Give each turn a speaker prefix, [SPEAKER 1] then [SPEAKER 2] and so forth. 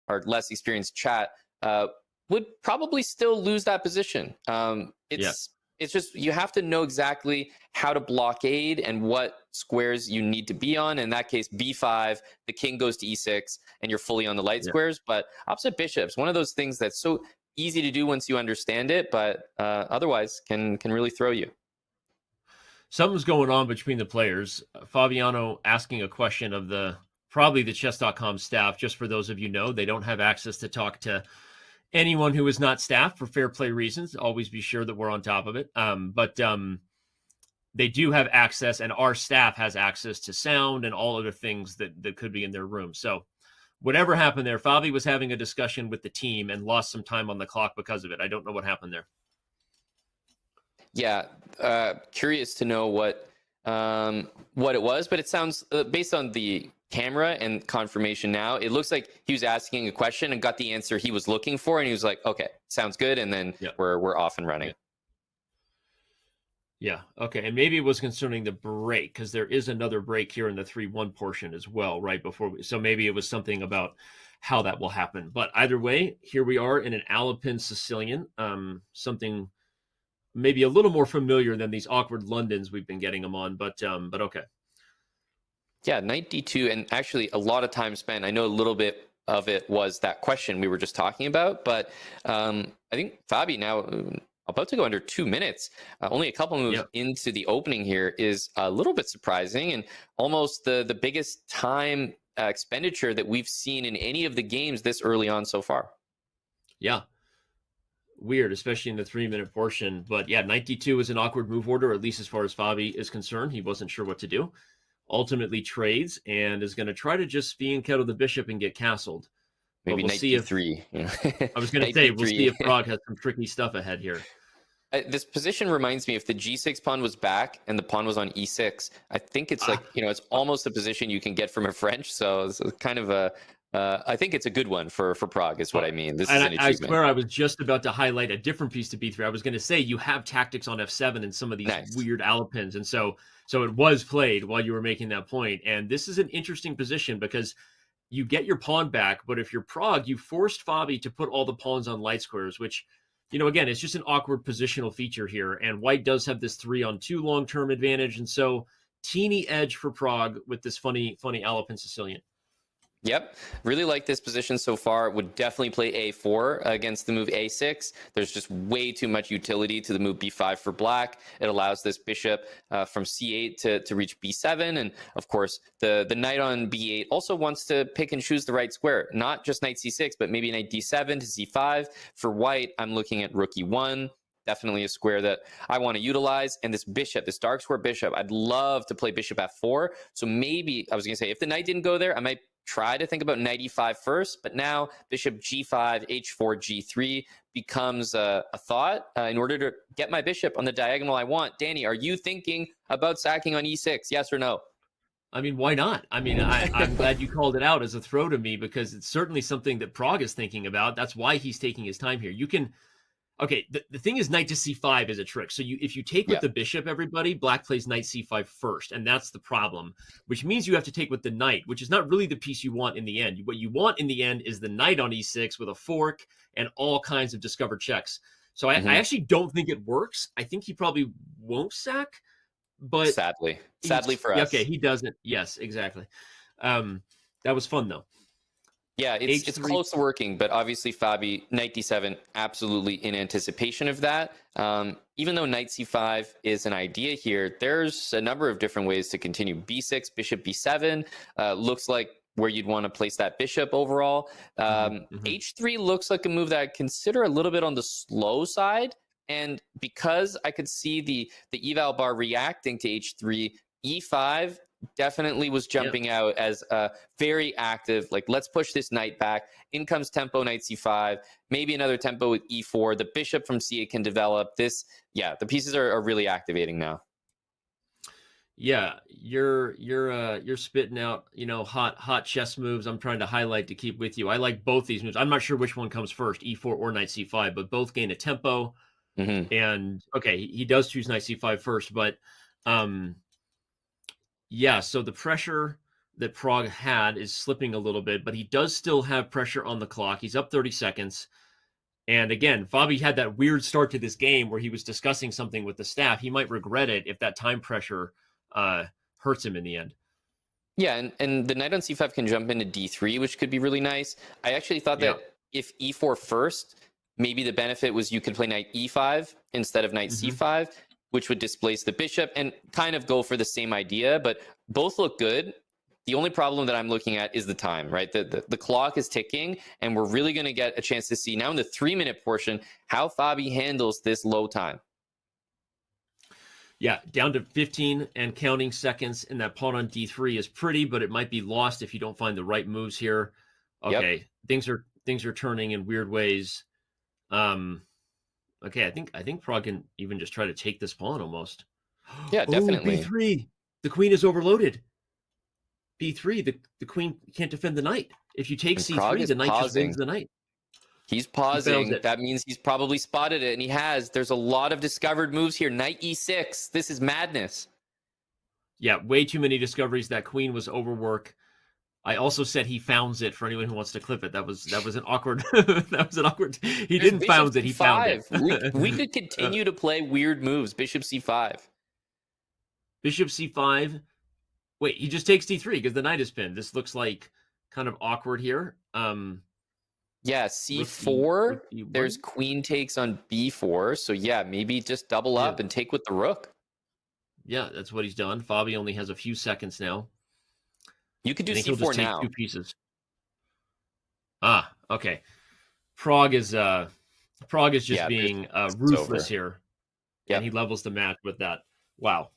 [SPEAKER 1] our less experienced chat would probably still lose that position. It's just you have to know exactly how to blockade and what squares you need to be on. In that case, b5, the king goes to e6, and you're fully on the light squares. But opposite bishops, one of those things that's so easy to do once you understand it, but otherwise can really throw you.
[SPEAKER 2] Something's going on between the players. Fabiano asking a question of probably the chess.com staff. Just for those of you know, they don't have access to talk to anyone who is not staff for fair play reasons. Always be sure that we're on top of it. But they do have access, and our staff has access to sound and all other things that could be in their room. So whatever happened there, Fabi was having a discussion with the team and lost some time on the clock because of it. I don't know what happened there.
[SPEAKER 1] Yeah, curious to know what it was, but it sounds based on the camera and confirmation now, it looks like he was asking a question and got the answer he was looking for, and he was like, okay, sounds good, and then we're off and running.
[SPEAKER 2] Yeah, okay, and maybe it was concerning the break, because there is another break here in the 3-1 portion as well, right before so maybe it was something about how that will happen. But either way, here we are in an Alapin Sicilian, something maybe a little more familiar than these awkward Londons we've been getting them on, but okay.
[SPEAKER 1] Yeah, knight d2, and actually a lot of time spent. I know a little bit of it was that question we were just talking about, but I think Fabi now about to go under 2 minutes, only a couple moves into the opening here is a little bit surprising, and almost the biggest time expenditure that we've seen in any of the games this early on so far.
[SPEAKER 2] Yeah. Weird, especially in the 3-minute portion. But yeah, knight d2 is an awkward move order, at least as far as Fabi is concerned. He wasn't sure what to do. Ultimately trades and is going to try to just spee and kettle the bishop and get castled.
[SPEAKER 1] Maybe knight d3.
[SPEAKER 2] I was going to say, we'll see if Pragg has some tricky stuff ahead here.
[SPEAKER 1] This position reminds me, if the g6 pawn was back and the pawn was on e6, I think it's like, it's almost a position you can get from a French. So it's kind of a, I think it's a good one for Pragg is what I mean. This is an achievement.
[SPEAKER 2] I swear I was just about to highlight a different piece to b3. I was going to say you have tactics on f7 and some of these weird Alapins. And so it was played while you were making that point. And this is an interesting position because you get your pawn back, but if you're Pragg, you forced Fabi to put all the pawns on light squares, which, again, it's just an awkward positional feature here. And white does have this 3-on-2 long-term advantage. And so teeny edge for Pragg with this funny Alapin Sicilian.
[SPEAKER 1] Yep. Really like this position so far. Would definitely play a4 against the move a6. There's just way too much utility to the move b5 for black. It allows this bishop from c8 to reach b7. And of course, the knight on b8 also wants to pick and choose the right square. Not just knight c6, but maybe knight d7 to c5. For white, I'm looking at rook e1. Definitely a square that I want to utilize. And this bishop, this dark square bishop, I'd love to play bishop f4. So maybe, I was going to say, if the knight didn't go there, I might try to think about knight e5 first, but now bishop g5, h4, g3 becomes a thought in order to get my bishop on the diagonal I want. Danny, are you thinking about sacking on e6? Yes or no?
[SPEAKER 2] I mean, why not? I mean, I'm glad you called it out as a throw to me because it's certainly something that Pragg is thinking about. That's why he's taking his time here. You can... Okay, the thing is knight to c5 is a trick. So if you take with the bishop, everybody, black plays knight c5 first, and that's the problem, which means you have to take with the knight, which is not really the piece you want in the end. What you want in the end is the knight on e6 with a fork and all kinds of discovered checks. So I actually don't think it works. I think he probably won't sack, but... Sadly
[SPEAKER 1] for us.
[SPEAKER 2] Okay, he doesn't. Yes, exactly. That was fun, though.
[SPEAKER 1] Yeah, it's close to working, but obviously Fabi, knight d7, absolutely in anticipation of that. Even though knight c5 is an idea here, there's a number of different ways to continue. b6, bishop b7 looks like where you'd want to place that bishop overall. H3 looks like a move that I'd consider a little bit on the slow side. And because I could see the eval bar reacting to h3, e5 definitely was jumping out as very active, like let's push this knight back. In comes tempo knight c5, maybe another tempo with e4. The bishop from c8 can develop this. Yeah, the pieces are really activating now.
[SPEAKER 2] Yeah, you're spitting out, hot chess moves. I'm trying to highlight to keep with you. I like both these moves. I'm not sure which one comes first, e4 or knight c5, but both gain a tempo. And okay, he does choose knight c5 first, but yeah, so the pressure that Prague had is slipping a little bit, but he does still have pressure on the clock. He's up 30 seconds. And again, Fabi had that weird start to this game where he was discussing something with the staff. He might regret it if that time pressure hurts him in the end.
[SPEAKER 1] Yeah, and the knight on c5 can jump into d3, which could be really nice. I actually thought that if e4 first, maybe the benefit was you could play knight e5 instead of knight c5, which would displace the bishop and kind of go for the same idea, but both look good. The only problem that I'm looking at is the time, right? The clock is ticking, and we're really going to get a chance to see now in the 3-minute portion how Fabi handles this low time.
[SPEAKER 2] Yeah, down to 15 and counting seconds, and that pawn on d3 is pretty, but it might be lost if you don't find the right moves here. Okay, things are turning in weird ways. Okay, I think Prague can even just try to take this pawn almost.
[SPEAKER 1] Yeah, definitely.
[SPEAKER 2] B3. The queen is overloaded. B3, the queen can't defend the knight. If you take c3, the knight just wins the knight.
[SPEAKER 1] He's pausing. That means he's probably spotted it, and he has. There's a lot of discovered moves here. Knight e6. This is madness.
[SPEAKER 2] Yeah, way too many discoveries. That queen was overwork. I also said he founds it for anyone who wants to clip it. That was an awkward. That was an awkward. He didn't found it. He found it.
[SPEAKER 1] we could continue to play weird moves. Bishop c5.
[SPEAKER 2] Bishop c5. Wait, he just takes d3 because the knight is pinned. This looks like kind of awkward here.
[SPEAKER 1] Yeah, c4. There's queen takes on b4. So yeah, maybe just double up and take with the rook.
[SPEAKER 2] Yeah, that's what he's done. Fabi only has a few seconds now.
[SPEAKER 1] You could do c4 now.
[SPEAKER 2] 2 pieces. Ah, okay. Prague is just being ruthless here. And he levels the match with that. Wow.